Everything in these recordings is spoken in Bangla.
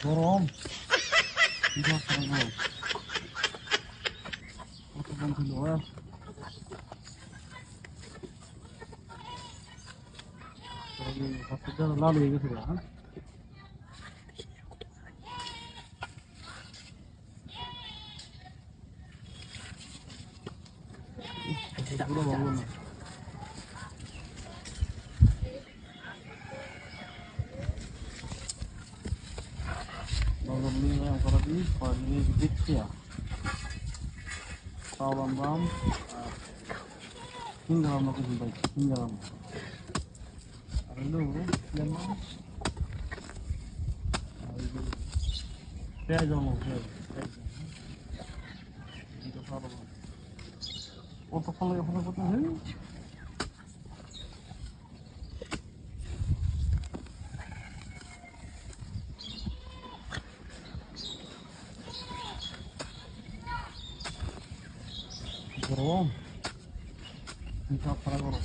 গরম কত বন্ধু লাল হয়ে গেছে পুরো ভালো না দেখছি Salam bam, tinggal aku baik, tinggal. Lalu, lemon, saya jangan saya. Itu salam. Otak kalau yang pernah potong ini. Goroom, bisa para goroom.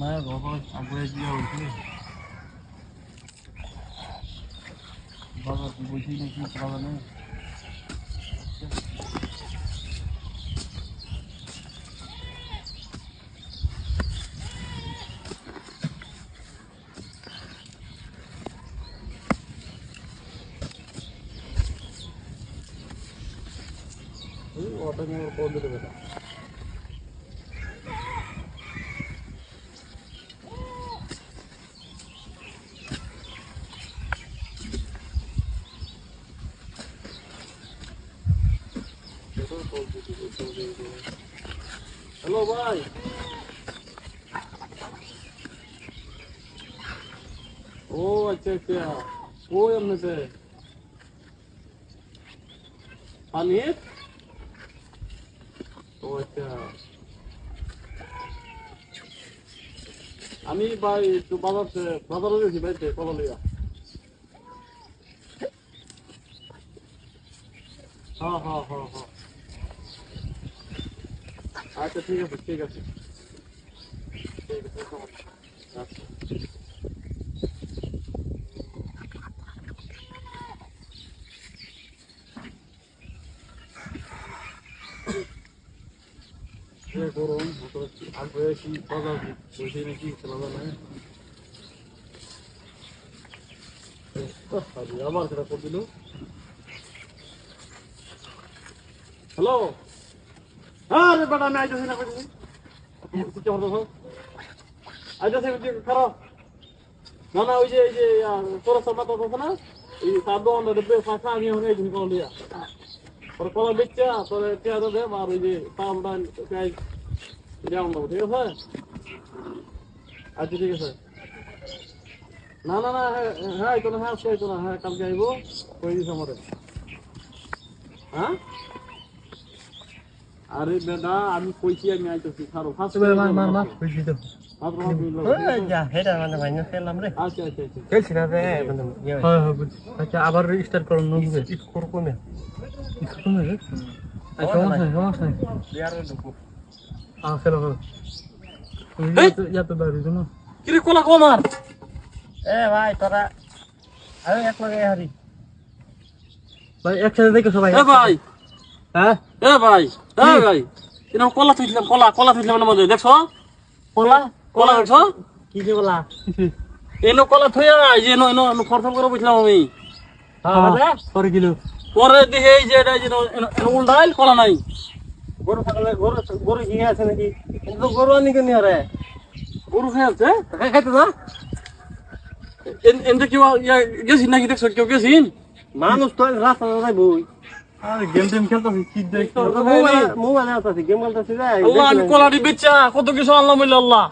Nah, goroom, aku aja udah. Bagus, buji ni sih kalau ni. Orangnya kau dulu betul. Hello, bhai. Oh, अच्छा अच्छा. Oh, हमने से. पनीर. Oh, अच्छा. আমি ভাই একটু বাজারে গেছি ভাইতে কলা লিয়া। হ্যাঁ হ্যাঁ হ্যাঁ হ্যাঁ আচ্ছা ঠিক আছে ঠিক আছে ঠিক আছে আচ্ছা গরম আগে কি বাজার বসে নাকি চলা না আবার সেটা করে দিল হ্যালো আরে বেটা আমি আইতেছি না কইছি কিছু হলো তো আইতেছি খারাপ না না ওই যে এই যে তোরা সব মাথা আছে না এই সাত দোকানটা দেবে ফাঁকা আমি এখন এই কল দিয়া পরে কলা বেচা পরে পেঁয়াজ দেব আর ওই যে পালটা পেঁয়াজ যেমন দেবো ঠিক আছে আচ্ছা ঠিক আছে না না না হ্যাঁ তো না হ্যাঁ সে তো না হ্যাঁ কালকে আইবো কই দিস আমারে হ্যাঁ আরে বেটা আমি কইছি আমি আইতেছি খারো ফার্স্ট মার কইছি তো মাত্র ওই যা হেডা মানে ভাইনা খেলাম রে আচ্ছা আচ্ছা আচ্ছা খেলছি না রে মানে হ্যাঁ হ্যাঁ আচ্ছা আবার রিস্টার্ট করুন নতুন স্কোর কমে রে আচ্ছা সমস্যা নেই ইয়ার দেখো খেলো ইয়া তো দাঁড়িয়ে না কি রে কোলা কমার ভাই তোরা আরে এক লগে হারি ভাই একসাথে দেখো সবাই ভাই হ্যাঁ ভাই ভাই এরকম কলা তুইছিলাম কলা তুইছিলাম না মধ্যে দেখছো কলা দেখছো কি যে কলা এনো কলা থইয়া এই যে এনো খরচম করে বুঝলাম আমি হ্যাঁ পরে কিলো পরে দেখে এই যে এটা যে উল্টাইল কলা নাই গরু থাকলে গরু হিঙে আছে নাকি কিন্তু গরু আনি কেন রে গরু খেয়ে আছে খাইতে না এনতে কেউ গেছিস নাকি দেখছো কেউ গেছিস মানুষ তো রাস্তা নাই বই আরে গেম খেলতাছি কি দেখছো মোবাইলে আছে গেম খেলতাছি রে আল্লাহ আমি কলাড়ি বেচা কত কিছু আল্লাহ মিল্লা আল্লাহ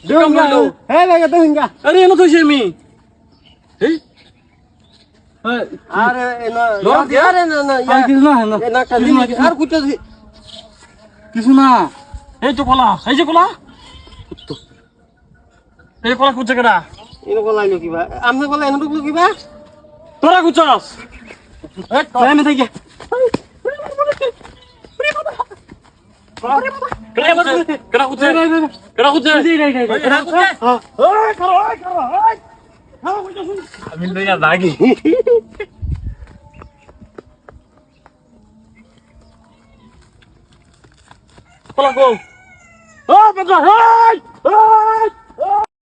দেখম গেলো হে লাগা তো হিঙ্গা আরে এনো তো আমি এই আরে এনো আরে না না কিছু না না কালি আর কুটাছি কিছু না এই তো কলা এই যে কলা এই কলা কুচে কেডা এনে বলাইলো কিবা আমি বলে এনে ঢুকলো কিবা তোরা কুচাস আমি থাকি কেডা কুচে কেডা কুচে আমি লইয়া লাগি কোলা কো ও বেটা হাই হাই